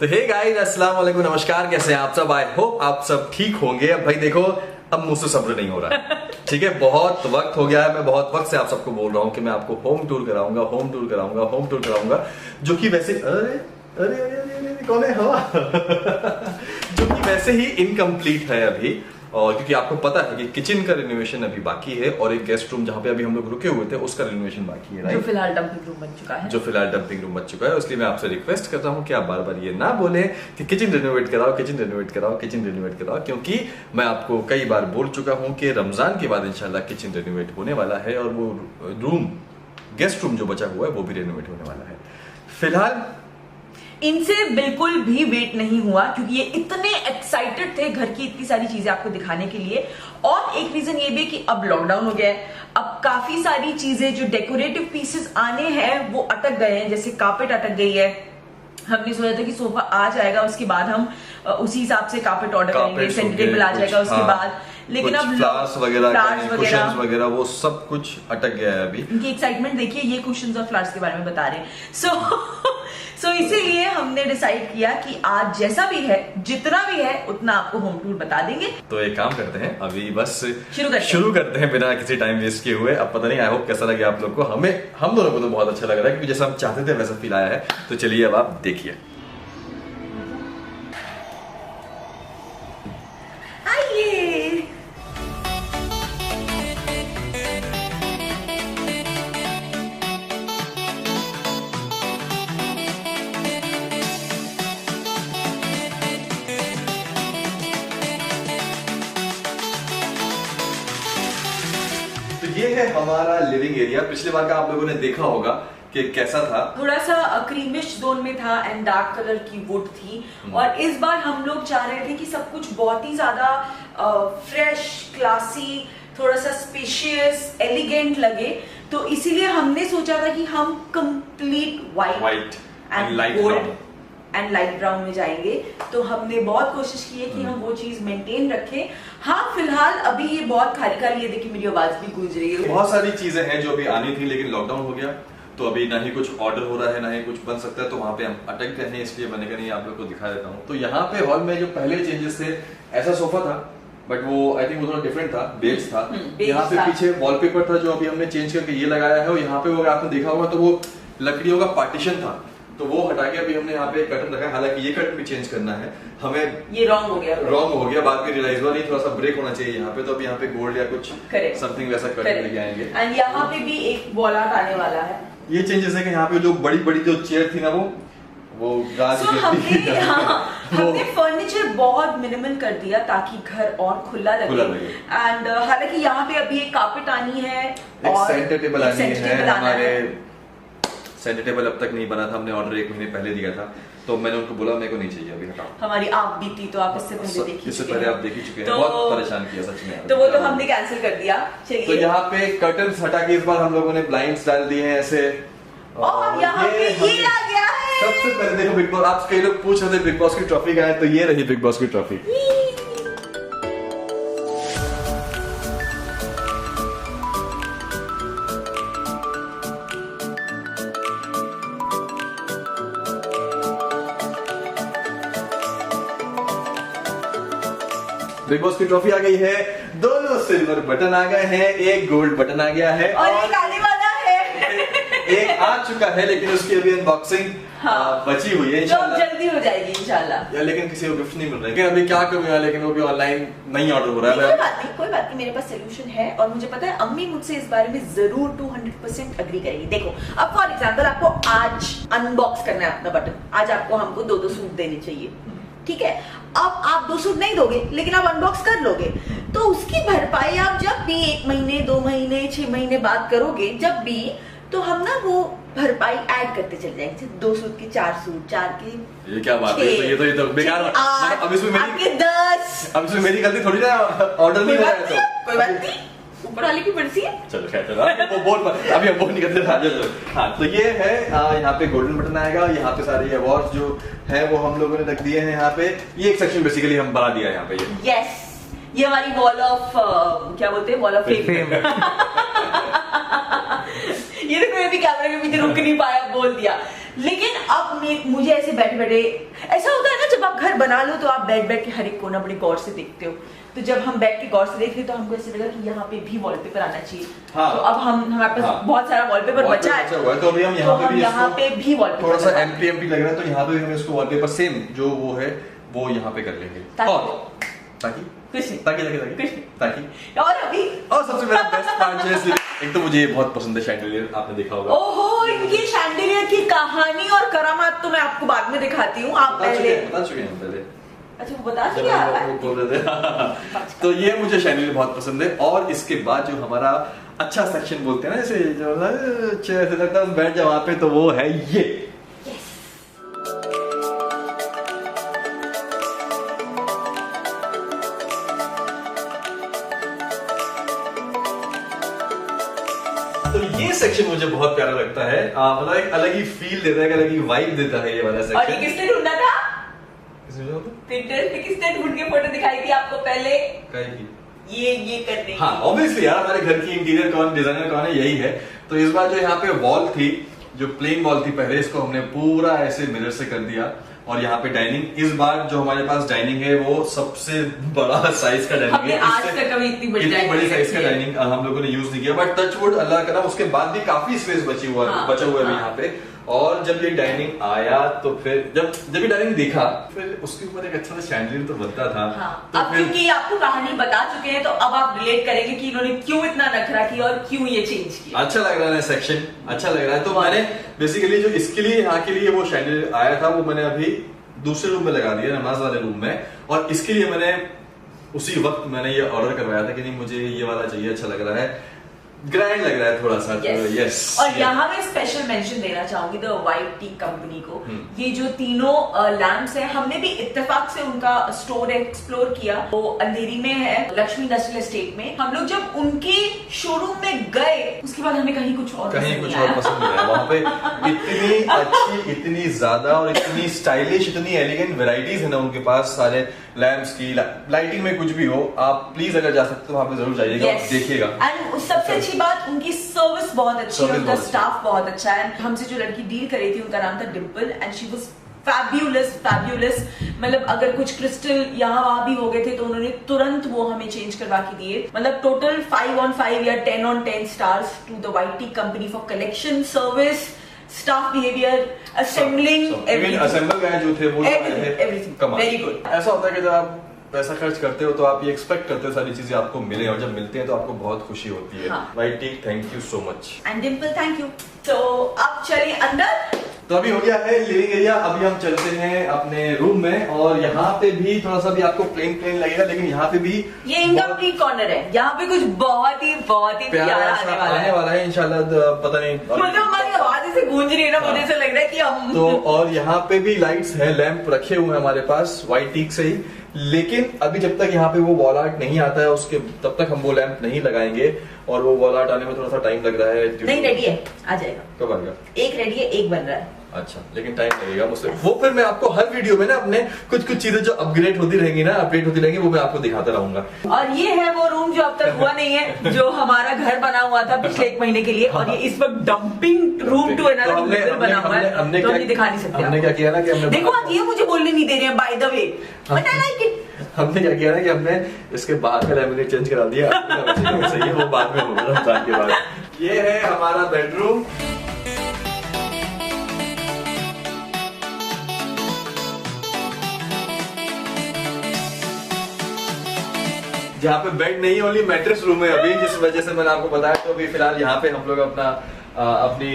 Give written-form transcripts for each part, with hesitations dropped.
तो hey guys, अस्सलाम वालेकुम, नमस्कार। कैसे हैं आप सब? आई होप आप सब ठीक होंगे। अब भाई देखो, अब मुझसे सब्र नहीं हो रहा है, ठीक है। बहुत वक्त हो गया है, मैं बहुत वक्त से आप सबको बोल रहा हूँ कि मैं आपको होम टूर कराऊंगा, होम टूर कराऊंगा, होम टूर कराऊंगा, जो कि वैसे अरे अरे अरे अरे, अरे कौन है हवा जो कि वैसे ही इनकम्प्लीट है अभी। और क्योंकि आपको पता है कि किचन का रिनोवेशन अभी बाकी है और एक गेस्ट रूम जहाँ पे अभी हम लोग रुके हुए थे उसका रिनोवेशन बाकी है, जो फिलहाल डंपिंग रूम बन चुका है, जो फिलहाल डंपिंग रूम बन चुका है। इसलिए मैं आपसे रिक्वेस्ट करता हूँ कि आप बार बार ये ना बोले कि किचन रिनोवेट कराओ, किचन रिनोवेट कराओ, किचन रिनोवेट कराओ, क्योंकि मैं आपको कई बार बोल चुका हूँ कि रमजान के बाद इंशाल्लाह किचन रिनोवेट होने वाला है और वो रूम, गेस्ट रूम जो बचा हुआ है वो भी रिनोवेट होने वाला है। फिलहाल इनसे बिल्कुल भी वेट नहीं हुआ क्योंकि ये इतने एक्साइटेड थे घर की इतनी सारी चीजें आपको दिखाने के लिए। और एक रीजन ये भी कि अब लॉकडाउन हो गया है, अब काफी सारी चीजें जो डेकोरेटिव पीसेस आने हैं वो अटक गए हैं। जैसे कारपेट अटक गई है, हमने सोचा था कि सोफा आ जाएगा, उसके बाद हम उसी हिसाब से कारपेट ऑर्डर करेंगे, सेंटर टेबल आ जाएगा उसके बाद, लेकिन अब फ्लावर्स वगैरह वगैरह वो सब कुछ अटक गया है अभी। इनकी एक्साइटमेंट देखिए, ये कुशन्स और फ्लावर्स के बारे में बता रहे हैं। सो इसीलिए हमने डिसाइड किया कि आज जैसा भी है, जितना भी है, उतना आपको होम टूर बता देंगे। तो एक काम करते हैं, अभी बस शुरू करते हैं बिना किसी टाइम वेस्ट किए हुए। अब पता नहीं, आई होप कैसा लगे आप लोग को। हम दोनों को तो बहुत अच्छा लग रहा है क्योंकि जैसा हम चाहते थे वैसा फील आया है। तो चलिए अब आप देखिए। ये है हमारा लिविंग एरिया। पिछली बार का आप लोगों ने देखा होगा कि कैसा था, थोड़ा सा क्रीमिश जोन में था एंड डार्क कलर की वुड थी। और इस बार हम लोग चाह रहे थे कि सब कुछ बहुत ही ज्यादा फ्रेश, क्लासी, थोड़ा सा स्पेशियस, एलिगेंट लगे। तो इसीलिए हमने सोचा था कि हम complete white and light brown में जाएंगे। तो हमने बहुत कोशिश की है कि हम वो चीज मेंटेन रखें। हाँ, फिलहाल अभी ये बहुत खाली खाली है, देखिए मेरी आवाज भी गूंज रही है। बहुत सारी चीजें हैं जो अभी आनी थी लेकिन लॉकडाउन हो गया, तो अभी ना ही कुछ ऑर्डर हो रहा है ना ही कुछ बन सकता है। तो वहां पे हम अटक गए हैं, इसलिए मैंने कहा नहीं आप लोग को दिखा देता हूँ। तो यहाँ पे हॉल में जो पहले चेंजेस थे, ऐसा सोफा था बट वो आई थिंक वो थोड़ा डिफरेंट था, बेज था। यहाँ पे पीछे वॉलपेपर था जो अभी हमने चेंज करके ये लगाया है। और यहाँ पे अगर आपने देखा होगा तो वो लकड़ियों का पार्टीशन था, तो वो हटा के अभी हमने यहाँ पे कर्टन रखा है। हालांकि ये कर्टन भी चेंज करना है हमें, ये रॉन्ग हो गया, बाद में रियलाइज हुआ नहीं, थोड़ा सा ब्रेक होना चाहिए यहाँ पे। तो अभी यहाँ पे गोल्ड या कुछ समथिंग वैसा कर्टन लेके आएंगे। एंड यहाँ पे भी एक वॉल आर्ट आने वाला है। ये चेंजेस है कि यहाँ पे जो बड़ी बड़ी जो चेयर थी ना वो गाज हमने फर्नीचर बहुत मिनिमल कर दिया ताकि घर और खुला लगे। एंड हालांकि यहाँ पे अभी एक कारपेट आनी है और सेंटर टेबल आनी है। हमारे सेंटर टेबल अब तक नहीं बना था, हमने ऑर्डर 1 महीने पहले दिया था। तो मैंने उनको बोला मेरे को नहीं चाहिए, अभी हटाओ। हमारी आंख बीती तो आप इससे पहले देखी, इससे पहले आप देख ही चुके हैं। बहुत परेशान किया सच में, तो वो तो हमने कैंसिल कर दिया। चलिए, तो यहाँ पे कर्टन्स हटा के इस बार हम लोगों ने ब्लाइंड्स डाल दिए हैं ऐसे। और यहाँ पे ये आ गया है। सबसे पहले देखो बिग बॉस, आप कई लोग पूछ रहे थे बिग बॉस की ट्रॉफी कहाँ है, तो ये रही बिग बॉस की ट्रॉफी। बिग बॉस की ट्रॉफी आ गई है, दोनों सिल्वर बटन आ गए हैं, एक गोल्ड बटन आ गया है और एक आने वाला है। एक आ चुका है लेकिन उसकी अभी अनबॉक्सिंग बची हुई है, इंशाल्लाह जल्दी हो जाएगी इंशाल्लाह। लेकिन किसी को गिफ्ट नहीं मिल रहा है, लेकिन अभी क्या करूँ, लेकिन वो भी ऑनलाइन नहीं ऑर्डर हो रहा है। कोई बात नहीं, मेरे पास सोल्यूशन है और मुझे पता है अम्मी मुझसे इस बारे में जरूर 200% अग्री करेगी। देखो, अब फॉर एग्जाम्पल आपको आज अनबॉक्स करना है अपना बटन, आज आपको हमको 2 सूट देने चाहिए, ठीक है। अब आप 2 सूट नहीं दोगे लेकिन आप अनबॉक्स कर लोगे, तो उसकी भरपाई आप जब भी 1 महीने, 2 महीने, 6 महीने बाद करोगे, जब भी, तो हम ना वो भरपाई ऐड करते चले जाएंगे। 2 सूट के 4 सूट, 4 के ये क्या बात है? तो ये तो बेकार। अब इसमें मेरी गलती थोड़ी ना, ऑर्डर नहीं हुआ है तो कोई बात नहीं, ऊपर वाले की मर्जी है। चलो खैर, चलो वो बोल अभी हम बोल नहीं करते। हाँ, तो ये है, यहाँ पे गोल्डन बटन आएगा। यहाँ पे सारे अवार्ड्स जो है वो हम लोगों ने रख दिए हैं यहाँ पे। ये एक सेक्शन बेसिकली हम बना दिया है यहाँ पे। यस, ये हमारी वॉल ऑफ क्या बोलते हैं, वॉल ऑफ फेम। ये देखो, ये भी कैमरे के पीछे रुक नहीं पाया, बोल दिया। लेकिन अब मुझे ऐसे बैठे बैठे ऐसा होता है ना, जब आप घर बना लो तो आप बैठ बैठ के हर एक कोना बड़ी गौर से देखते हो। तो जब हम बैठ के गौर से देख रहे तो हमको ऐसे लगा कि यहाँ पे भी वॉलपेपर आना चाहिए। हाँ। तो अब हमारे पास बहुत सारा वॉलपेपर बचा है, तो अभी हम यहाँ पे भी वॉलपेपर थोड़ा सा एम्प्टी लग रहा है, तो यहाँ पे हम इसको वॉलपेपर सेम जो वो है वो यहाँ पे कर लेंगे। ताकि और अभी और सबसे मेरा बेस्ट पार्ट जो है, एक तो मुझे ये बहुत पसंद है शैंडिलियर, आपने देखा होगा। ओहो, इनकी शैंडिलियर की कहानी और करामात तो मैं आपको बाद में दिखाती हूँ। आप बता चुके हैं पहले। अच्छा, वो बता चुके हैं। तो ये मुझे शैंडिलियर बहुत पसंद है। और इसके बाद जो हमारा अच्छा सेक्शन बोलते हैं ना, जैसे जो ऐसे लगता है बैठ जाओ वहां पे, तो वो है ये। तो ये सेक्शन मुझे बहुत प्यारा लगता है, मतलब एक अलग ही फील देता है, एक अलग ही वाइब देता है ये वाला सेक्शन। और ये किसने ढूंढा था? पिंटरेस्ट पे किसने ढूंढ के फोटो दिखाई थी आपको पहले? ये करने। हाँ, ऑब्वियसली यार, हमारे घर की इंटीरियर कौन, डिजाइनर कौन है, यही है। तो इस बार जो यहाँ पे वॉल थी, जो प्लेन वॉल थी पहले, इसको हमने पूरा ऐसे मिरर से कर दिया। और यहाँ पे डाइनिंग, इस बार जो हमारे पास डाइनिंग है वो सबसे बड़ा साइज का डाइनिंग है। आज तक कभी इतनी बड़ी साइज का डाइनिंग हम लोगों ने यूज नहीं किया, बट टच वुड अल्लाह का नाम, उसके बाद भी काफी स्पेस बचा हुआ है यहाँ पे। और जब ये डाइनिंग आया तो फिर जब ये डाइनिंग देखा, फिर उसके ऊपर एक अच्छा सा शैंडलियर तो बनता था। तो अब क्योंकि आपको कहानी बता चुके हैं, तो अब आप रिलेट करेंगे कि इन्होंने क्यों इतना नखरा किया और क्यों ये चेंज किया। अच्छा लग रहा है सेक्शन, अच्छा लग रहा है। तो मैंने बेसिकली जो इसके लिए, यहाँ के लिए वो शैंडलियर आया था, वो मैंने अभी दूसरे रूम में लगा दिया, नमाज वाले रूम में। और इसके लिए मैंने उसी वक्त मैंने ये ऑर्डर करवाया था कि नहीं, मुझे ये वाला चाहिए, अच्छा लग रहा है, ग्रैंड लग रहा है थोड़ा सा। यस। और यहाँ मैं स्पेशल मेंशन देना चाहूंगी द वाइट टी कंपनी को। ये जो तीनों लैम्प्स हैं, हमने भी इत्तेफाक से उनका स्टोर एक्सप्लोर किया। वो अंधेरी में है, लक्ष्मी इंडस्ट्रियल एस्टेट में। हम लोग जब उनके शोरूम में गए, उसके बाद हमें कहीं कुछ और पसंद नहीं आया। वहाँ पे इतनी अच्छी, इतनी ज्यादा और इतनी स्टाइलिश, इतनी एलिगेंट वेराइटीज है ना उनके पास, सारे लैम्प्स की, लाइटिंग में कुछ भी हो। आप प्लीज अगर जा सकते हो वहाँ पे जरूर जाइएगा, देखिएगा। एंड सबसे अच्छी बात, उनकी सर्विस बहुत अच्छी है, उनका स्टाफ बहुत अच्छा है। हमसे जो लड़की डील कर रही थी, उनका नाम था Dimple, and she was fabulous. मतलब अगर कुछ क्रिस्टल यहाँ वहां भी हो गए थे तो उन्होंने तुरंत वो हमें चेंज करवा के दिए। मतलब टोटल 5 on 5 या 10 on 10 stars to the white tea company for collection, service, staff behaviour, assembling, everything. Assemble guy जो थे वो एवरीथिंग वेरी गुड। ऐसा होता है कि जब आप पैसा खर्च करते हो तो आप ये एक्सपेक्ट करते हो सारी चीजें आपको मिले, और जब मिलते हैं तो आपको बहुत खुशी होती है। White T, thank you so much. And Dimple, thank you. तो अब चलिए अंदर। तो अभी हो गया है लिविंग एरिया, अभी हम चलते हैं अपने रूम में। और यहाँ पे भी थोड़ा सा भी आपको प्लेन लगेगा, लेकिन यहाँ पे भी ये इनकम्प्लीट कॉर्नर है। यहाँ पे कुछ बहुत ही प्यारा आने वाला है इंशाल्लाह। पता नहीं, मतलब हमारी आवाज ऐसे गूंज रही है ना, मुझे ऐसा लग रहा है कि हम तो। और यहाँ पे भी लाइट्स है, लैंप रखे हुए हैं हमारे पास वाइट टीक से ही। लेकिन अभी जब तक यहाँ पे वो वॉल आर्ट नहीं आता है, उसके तब तक हम वो लैंप नहीं लगाएंगे। और वो वॉल आर्ट आने में थोड़ा सा टाइम लग रहा है। नहीं, रेडी है, आ जाएगा। कब आएगा? एक रेडी है, एक बन रहा है। अच्छा, लेकिन टाइम लगेगा मुझसे। वो फिर मैं आपको हर वीडियो में ना अपने कुछ चीजें जो अपग्रेड होती रहेंगी ना, अपडेट होती रहेंगी, वो मैं आपको दिखाता रहूंगा। और ये है वो रूम जो अब तक हुआ नहीं है, जो हमारा घर बना हुआ था पिछले 1 महीने के लिए। और ये इस वक्त डंपिंग रूम टू अनदर बना हुआ है। हमने दिखा नहीं सकते। हमने क्या किया ना कि हमने, देखो आज ये मुझे बोलने नहीं दे रहे हैं, by the way, but I like it. हमने क्या किया ना कि हमने इसके बाहर का लैमिनेट चेंज करा दिया। सही है, वो बाद में होगा रमजान के बाद। ये है हमारा बेडरूम। जहाँ पे बेड नहीं, ओनली मैट्रेस रूम है अभी, जिस वजह से मैंने आपको बताया। तो अभी फिलहाल यहाँ पे हम लोग अपनी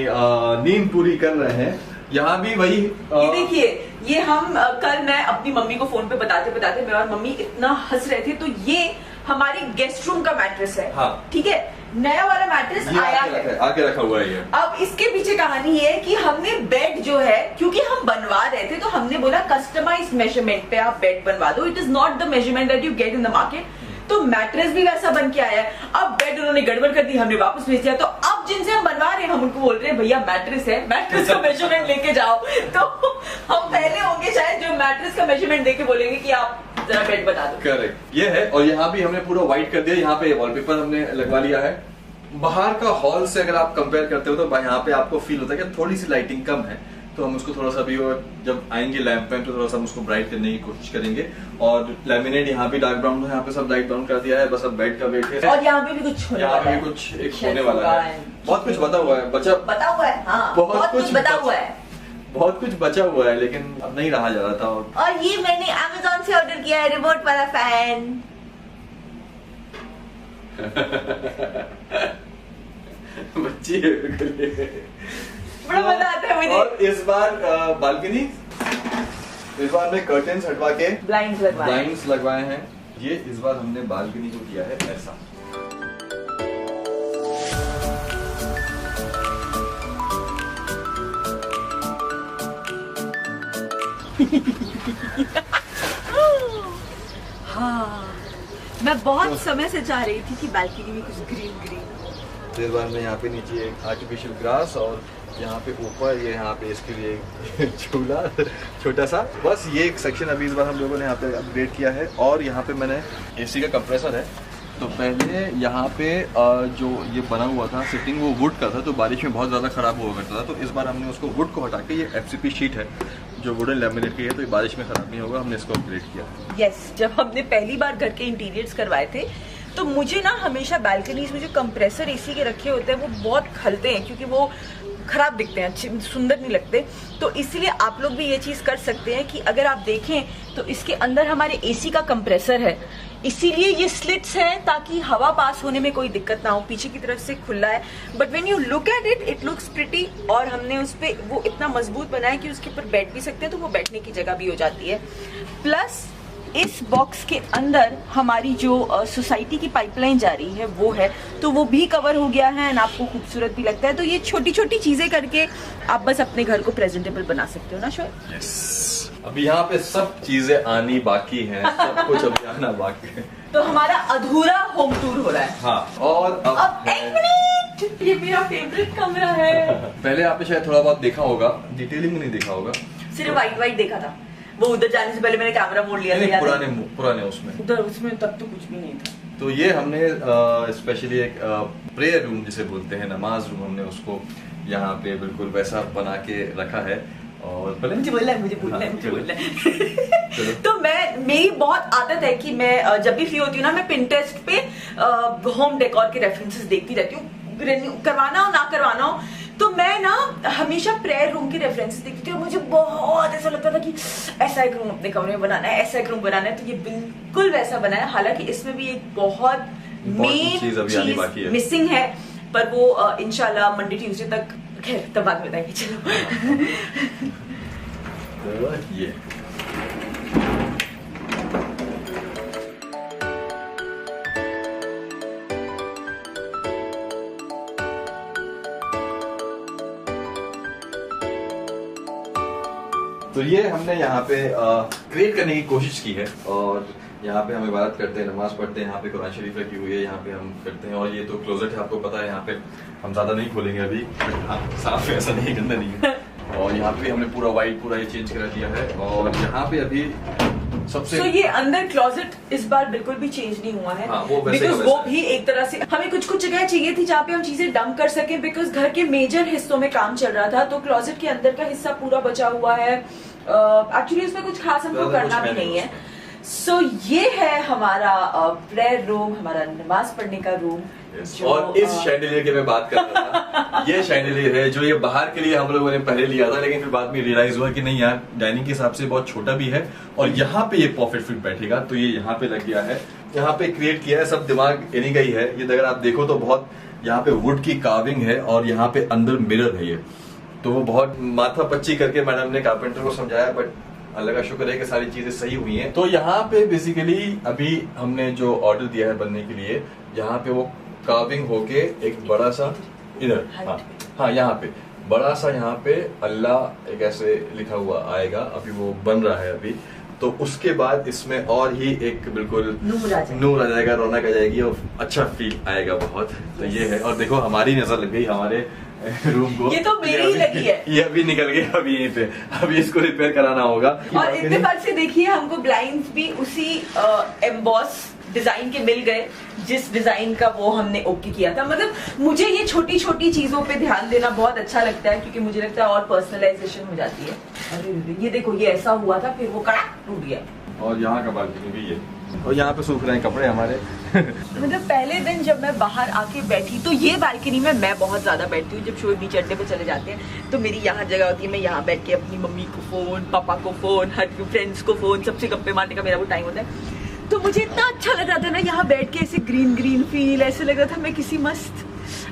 नींद पूरी कर रहे हैं। यहाँ भी वही ये देखिए, ये हम कल मैं अपनी मम्मी को फोन पे बताते मैं और मम्मी इतना हंस रहे थे। तो ये हमारी गेस्ट रूम का मैट्रेस है। हाँ। ठीक है, नया वाला मैट्रेस आया है, आके रखा हुआ है ये। अब इसके पीछे कहानी ये है कि हमने बेड जो है, क्योंकि हम बनवा रहे थे, तो हमने बोला कस्टमाइज्ड मेजरमेंट पे आप बेड बनवा दो। It is not the measurement that you get in the market. तो मैट्रेस भी वैसा बन के आया है। अब बेड उन्होंने गड़बड़ कर दी, हमने वापस भेज दिया। तो अब जिनसे हम बनवा रहे हैं, हम उनको बोल रहे हैं भैया मैट्रेस है, मैट्रेस का मेजरमेंट लेके जाओ। तो हम पहले होंगे शायद जो मैट्रेस का मेजरमेंट देके बोलेंगे कि आप जरा बेड बना दो। करेक्ट, ये है। और यहाँ भी हमने पूरा व्हाइट कर दिया। यहाँ पे वॉलपेपर हमने लगवा लिया है। बाहर का हॉल से अगर आप कंपेयर करते हो तो यहाँ पे आपको फील होता है कि थोड़ी सी लाइटिंग कम है, तो हम उसको थोड़ा सा भी, और जब आएंगे लैंप में तो थोड़ा सा हम उसको ब्राइट करने की कोशिश करेंगे। और लैमिनेट यहाँ पे डार्क ब्राउन है, यहाँ पे सब लाइट ब्राउन कर दिया है, बस अब बेड का वेट है। और यहाँ पे भी कुछ होने यहाँ वाला पे है, भी कुछ एक होने वाला है, बहुत कुछ बता हुआ है, बता हुआ है, हाँ, बहुत कुछ बता हुआ है, बहुत कुछ बचा हुआ है, लेकिन अब नहीं रहा जा रहा था। और ये मैंने Amazon से ऑर्डर किया है, रिमोट वाला फैन। बच्ची है बड़ा मजा आता है मुझे। और इस बार बालकनी, इस बार में कर्टेन्स हटवा के ब्लाइंड्स लगवाए हैं। ये इस बार हमने बालकनी को किया है ऐसा। हाँ, मैं बहुत समय से चाह रही थी कि बालकनी में कुछ ग्रीन ग्रीन। इस बार में यहाँ पे नीचे एक आर्टिफिशियल ग्रास और यहाँ पे ऊपर ये यहाँ पे इसके लिए झूला छोटा सा, बस ये एक सेक्शन अभी इस बार हम लोगों ने यहाँ पे अपग्रेड किया है। और यहाँ पे मैंने एसी का कंप्रेसर है। तो पहले यहाँ पे जो ये बना हुआ था सिटिंग, वो वुड का था, तो बारिश में बहुत ज़्यादा ख़राब हुआ करता था। तो इस बार हमने उसको वुड को हटा के, ये FCP शीट है जो वुडन लैमिनेट की है, तो ये बारिश में ख़राब नहीं होगा, हमने इसको अपग्रेड किया। यस, जब हमने पहली बार घर के इंटीरियर्स करवाए थे तो मुझे ना हमेशा बालकनीज में जो कंप्रेसर एसी के रखे होते हैं वो बहुत खलते हैं, क्योंकि वो खराब दिखते हैं, अच्छे सुंदर नहीं लगते। तो इसलिए आप लोग भी ये चीज़ कर सकते हैं कि अगर आप देखें तो इसके अंदर हमारे एसी का कंप्रेसर है, इसीलिए ये स्लिट्स हैं ताकि हवा पास होने में कोई दिक्कत ना हो। पीछे की तरफ से खुला है, but when you look at it, it looks pretty. और हमने उस पे वो इतना मजबूत बनाया कि उसके ऊपर बैठ भी सकते हैं, तो वो बैठने की जगह भी हो जाती है। प्लस इस बॉक्स के अंदर हमारी जो सोसाइटी की पाइपलाइन जा रही है वो है, तो वो भी कवर हो गया है एंड आपको खूबसूरत भी लगता है। तो ये छोटी छोटी चीजें करके आप बस अपने घर को प्रेजेंटेबल बना सकते हो ना शोएब? यस, अभी यहाँ पे सब चीजें आनी बाकी हैं, सब कुछ अभी आना बाकी है। तो हमारा अधूरा होम टूर हो रहा है। हाँ, और अब एक मिनट, ये मेरा फेवरेट कमरा है। पहले आपने शायद थोड़ा बहुत देखा होगा, डिटेलिंग में नहीं देखा होगा, सिर्फ वाइट देखा था। वो उधर जाने से पहले मैंने कैमरा मोड़ लिया था। पुराने उसमें, उधर उसमें तब तो कुछ भी नहीं था। तो ये हमने स्पेशली एक प्रेयर रूम जिसे बोलते हैं, नमाज रूम, हमने उसको यहाँ पे बिल्कुल वैसा बना के रखा है। और मुझे बोलना है तो मेरी बहुत आदत है कि मैं जब भी फ्री होती हूँ ना, मैं पिंटरेस्ट पे होम डेकोर के रेफरेंसेस देखती रहती हूँ, करवाना हो ना करवाना हो। तो मैं ना हमेशा प्रेयर रूम के रेफरेंसेस देखती थी और मुझे बहुत ऐसा लगता था कि ऐसा एक रूम अपने कमरे में बनाना है, ऐसा एक रूम बनाना है। तो ये बिल्कुल वैसा बना है, हालांकि इसमें भी एक बहुत मेन चीज मिसिंग है, पर वो इंशाल्लाह मंडे ट्यूसडे तक, खैर तब बाद में बताएंगे। चलो तो ये तो ये हमने यहाँ पे क्रिएट करने की कोशिश की है। और यहाँ पे हम इबादत करते हैं, नमाज पढ़ते हैं, यहाँ पे कुरान शरीफ रखी हुई है, यहाँ पे हम करते हैं। और ये तो क्लोजेट है, आपको पता है, यहाँ पे हम ज्यादा नहीं खोलेंगे अभी, हाँ, साफ है, ऐसा नहीं, गंदा नहीं है। और यहाँ पे हमने पूरा वाइट पूरा ये चेंज करा दिया है। और यहाँ पे अभी सबसे ये अंदर क्लोजेट इस बार बिल्कुल भी चेंज नहीं हुआ है, बिकॉज वो भी एक तरह से हमें कुछ कुछ जगह चाहिए थी जहाँ पे हम चीजें डंप कर सके, बिकॉज घर के मेजर हिस्सों में काम चल रहा था। तो क्लोजेट के अंदर का हिस्सा पूरा बचा हुआ है। एक्चुअली इसमें कुछ खास हमको करना भी नहीं है। सो ये है हमारा प्रेयर रूम, हमारा नमाज पढ़ने का रूम। और इस शैंडिलियर की मैं बात कर रहा था, ये शैंडिलियर है जो ये बाहर के लिए हम लोगों ने पहले लिया था, लेकिन फिर बाद में रियलाइज हुआ कि नहीं यार, डाइनिंग के हिसाब से बहुत छोटा भी है और यहाँ पे ये परफेक्ट फिट बैठेगा, तो ये यहाँ पे लग गया है। यहाँ पे क्रिएट किया है, सब दिमाग इन्हीं का ही है। ये अगर आप देखो तो बहुत यहाँ पे वुड की कार्विंग है और यहाँ पे अंदर मिरर है ये, तो वो बहुत माथा पच्ची करके मैडम ने कारपेंटर को समझाया, बट अल्लाह का शुक्र है कि सारी चीजें सही हुई हैं। तो यहाँ पे बेसिकली अभी हमने जो ऑर्डर दिया है बनने के लिए, यहाँ पे वो कार्विंग होके एक बड़ा सा इधर, हाँ यहाँ पे बड़ा सा, यहाँ पे अल्लाह एक ऐसे लिखा हुआ आएगा। अभी वो बन रहा है अभी, तो उसके बाद इसमें और ही एक बिल्कुल नूर आ जाएगा, रौनक आ जाएगी और अच्छा फील आएगा बहुत। तो ये है। और देखो हमारी नजर लग गई हमारे रूम को, ये तो मेरी ही लगी है, ये अभी निकल गया अभी यहीं पे, अभी इसको रिपेयर कराना होगा। और इत्तेफाक से देखिए हमको ब्लाइंड्स भी उसी एम्बॉस डिजाइन के मिल गए, जिस डिजाइन का वो हमने ओके किया था। मतलब मुझे ये छोटी छोटी चीजों पे ध्यान देना बहुत अच्छा लगता है, क्योंकि मुझे लगता है और पर्सनलाइजेशन हो जाती है। अरे ये देखो, ये ऐसा हुआ था, फिर वो कड़ाक टूट गया। और यहाँ का बालकनी भी है, और यहाँ पे सूख रहे हैं कपड़े हमारे। मतलब पहले दिन जब मैं बाहर आके बैठी, तो ये बालकनी में मैं बहुत ज्यादा बैठती हूँ। जब शोएब बीच अड्डे पे चले जाते हैं तो मेरी यहाँ जगह होती है, मैं यहाँ बैठ के अपनी मम्मी को फोन, पापा को फोन, हर फ्रेंड्स को फोन, सबसे गप्पे मारने का मेरा वो टाइम होता है। तो मुझे इतना अच्छा लग रहा था ना यहाँ बैठ के, ऐसे ग्रीन ग्रीन फील, ऐसे लग रहा था मैं किसी मस्त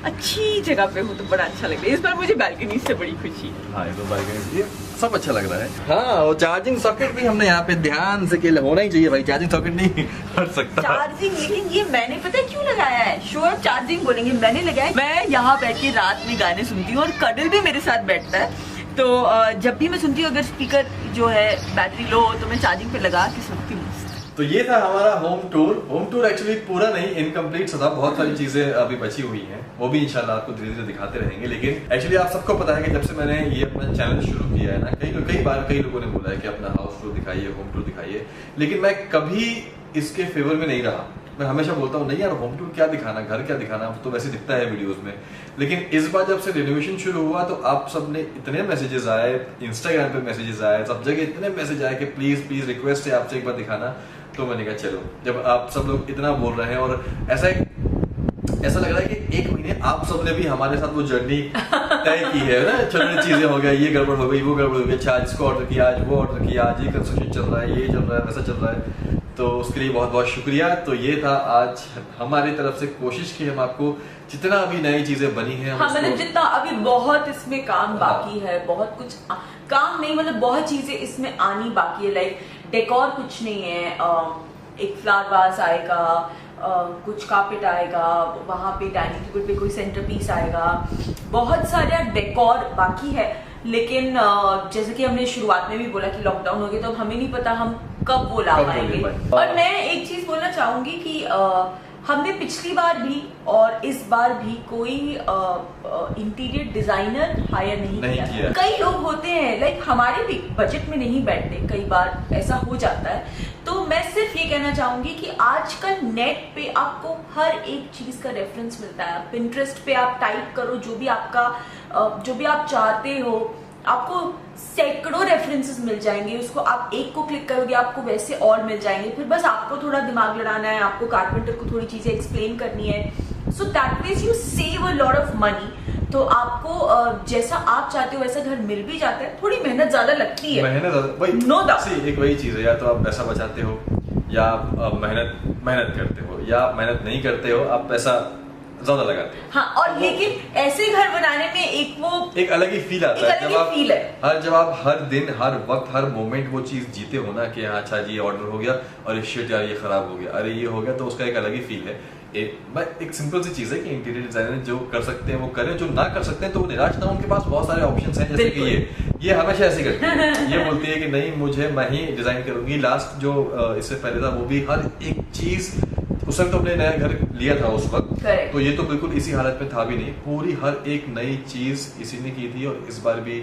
अच्छी जगह पे हूँ, तो बड़ा अच्छा लग रहा है। इस बार मुझे बालकनी से बड़ी खुशी है। हाँ, तो बालकनी सब अच्छा लग रहा है। हाँ, और चार्जिंग सॉकेट भी हमने यहाँ पे ध्यान से के होना ही चाहिए भाई, चार्जिंग सॉकेट नहीं हट सकता चार्जिंग। लेकिन ये मैंने पता है क्यों लगाया है, शोएब चार्जिंग बोलेंगे, मैंने लगाया। मैं यहाँ बैठ के रात में गाने सुनती हूँ और कडल भी मेरे साथ बैठता है, तो जब भी मैं सुनती हूँ, अगर स्पीकर जो है बैटरी लो हो तो मैं चार्जिंग पे लगा के सुनती हूँ। तो ये था हमारा होम टूर एक्चुअली पूरा नहीं, इनकम्प्लीट था, बहुत सारी चीजें अभी बची हुई हैं, वो भी इंशाल्लाह आपको धीरे धीरे दिखाते रहेंगे। लेकिन एक्चुअली आप सबको पता है कि जब से मैंने ये अपना चैनल शुरू किया है ना, कई बार कई लोगों ने बोला है कि अपना हाउस टूर दिखाइए, होम टूर दिखाइए, लेकिन मैं कभी इसके फेवर में नहीं रहा। मैं हमेशा बोलता हूँ नहीं यार, होम टूर क्या दिखाना, घर क्या दिखाना, तो वैसे दिखता है वीडियोस में। लेकिन इस बार जब से रेनोवेशन शुरू हुआ तो आप सबने इतने मैसेजेस आए, इंस्टाग्राम पे मैसेजेस आए, सब जगह इतने मैसेज आए कि प्लीज प्लीज रिक्वेस्ट है आपसे एक बार दिखाना। तो मैंने कहा चलो, जब आप सब लोग इतना बोल रहे हैं, और ऐसा लग रहा है कि एक महीने आप सबने भी हमारे साथ वो जर्नी तय की है ना, छोटी चीजें हो गई, ये गड़बड़ हो गई, वो गड़बड़ हो गई, अच्छा आज इसको ऑर्डर किया, आज वो ऑर्डर किया, आज ये कंस्ट्रक्शन चल रहा है, ये चल रहा है, वैसा चल रहा है। तो उसके लिए बहुत बहुत शुक्रिया। तो ये था आज हमारी तरफ से कोशिश की हम आपको जितना अभी नई चीजें बनी है, हाँ, मतलब जितना अभी बहुत इसमें काम बाकी है, बहुत कुछ काम नहीं, मतलब बहुत चीजें इसमें आनी बाकी है। लाइक डेकोर कुछ नहीं है, एक फ्लावर वास आएगा, कुछ कार्पेट आएगा, वहां पे डाइनिंग टेबल पे कोई सेंटर पीस आएगा, बहुत सारा डेकोर बाकी है। लेकिन जैसे कि हमने शुरुआत में भी बोला कि लॉकडाउन हो गया, तो हमें नहीं पता हम कब वो ला पाएंगे। और मैं एक चीज बोलना चाहूंगी कि हमने पिछली बार भी और इस बार भी कोई इंटीरियर डिजाइनर हायर नहीं किया। कई लोग होते हैं, लाइक हमारे भी बजट में नहीं बैठते, कई बार ऐसा हो जाता है। तो मैं सिर्फ ये कहना चाहूंगी कि आजकल नेट पे आपको हर एक चीज का रेफरेंस मिलता है। पिंटरेस्ट पे आप टाइप करो जो भी आप चाहते हो, आपको सैकड़ों रेफरेंसेस मिल जाएंगे। उसको आप एक को क्लिक करोगे, आपको वैसे और मिल जाएंगे। फिर बस आपको थोड़ा दिमाग लड़ाना है, आपको कारपेंटर को थोड़ी चीजें एक्सप्लेन करनी है। So that means you save a lot of money. तो आपको जैसा आप चाहते हो वैसा घर मिल भी जाता है। थोड़ी मेहनत ज्यादा लगती है, नो डाउट। एक वही चीज है, या तो आप पैसा बचाते हो, या आप मेहनत करते हो, या आप मेहनत नहीं करते हो, आप पैसा ज्यादा लगाते हैं। हाँ, और लेकिन ऐसे घर बनाने में एक अलग ही फील आता है। जब आप हर दिन, हर वक्त, हर मोमेंट वो चीज जीते हो ना कि हाँ अच्छा जी ये ऑर्डर हो गया, और शिट यार ये खराब हो गया, अरे ये हो गया, तो उसका एक अलग ही फील है। एक सिंपल सी चीज है कि इंटीरियर डिजाइनर जो कर सकते हैं वो करें, जो ना कर सकते हैं तो वो निराश ना हो। उनके पास बहुत सारे ऑप्शंस हैं, जैसे कि ये हमेशा ऐसे करती है, ये बोलती है कि नहीं मैं ही डिजाइन करूंगी। लास्ट जो इससे पहले था वो भी हर एक चीज, उस वक्त तो हमने नया घर लिया था उस वक्त, तो ये तो बिल्कुल इसी हालत में था भी नहीं। पूरी हर एक नई चीज इसी ने की थी, और इस बार भी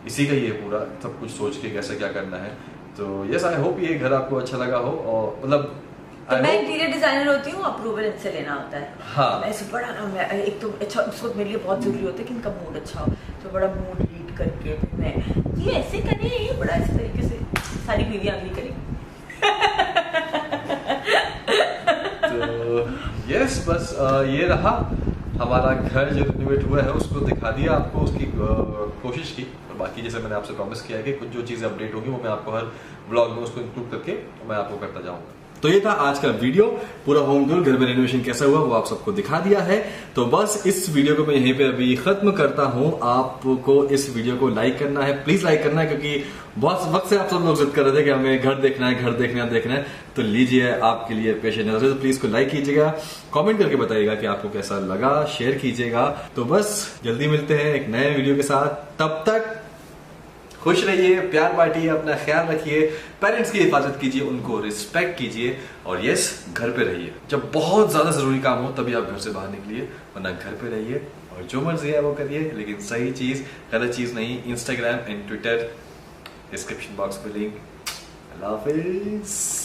इसी का ही है पूरा, सब कुछ सोच के कैसे क्या करना है। तो यस, आई होप ये घर आपको अच्छा लगा हो। और मतलब तो मैं इंटीरियर डिजाइनर होती हूँ, अप्रूवल इनसे लेना होता है। हाँ, ऐसे बड़ा ना, मैं एक तो अच्छा उसको मेरे लिए बहुत जरूरी होता है कि इनका मूड अच्छा हो, तो बड़ा मूड रीड करके मैं ये ऐसे करें, ये बड़ा इस तरीके से सारी बीवियां अगली करें। तो यस, बस ये रहा हमारा घर जो रिनोवेट हुआ है, उसको दिखा दिया आपको, उसकी कोशिश की। और बाकी जैसे मैंने आपसे प्रॉमिस किया है कि कुछ जो चीजें अपडेट होगी वो मैं आपको हर व्लॉग में उसको इंक्लूड करके मैं आपको करता जाऊंगा। तो ये था आज का वीडियो, पूरा होम टूर, घर में रेनोवेशन कैसा हुआ वो आप सबको दिखा दिया है। तो बस इस वीडियो को मैं यहीं पे अभी खत्म करता हूँ। आपको इस वीडियो को लाइक करना है, प्लीज लाइक करना है, क्योंकि बहुत वक्त से आप सब लोग जिद कर रहे थे कि हमें घर देखना है। तो लीजिए, आपके लिए पेश नजर है, तो प्लीज को लाइक कीजिएगा, कमेंट करके बताइएगा कि आपको कैसा लगा, शेयर कीजिएगा। तो बस जल्दी मिलते हैं एक नए वीडियो के साथ, तब तक खुश रहिए, प्यार बांटिए, अपना ख्याल रखिए, पेरेंट्स की हिफाजत कीजिए, उनको रिस्पेक्ट कीजिए, और यस, घर पे रहिए। जब बहुत ज्यादा जरूरी काम हो तभी आप घर से बाहर निकलिए, वरना घर पे रहिए और जो मर्जी है वो करिए, लेकिन सही चीज, गलत चीज नहीं। Instagram and Twitter description box में लिंक। अल्लाह हाफिज।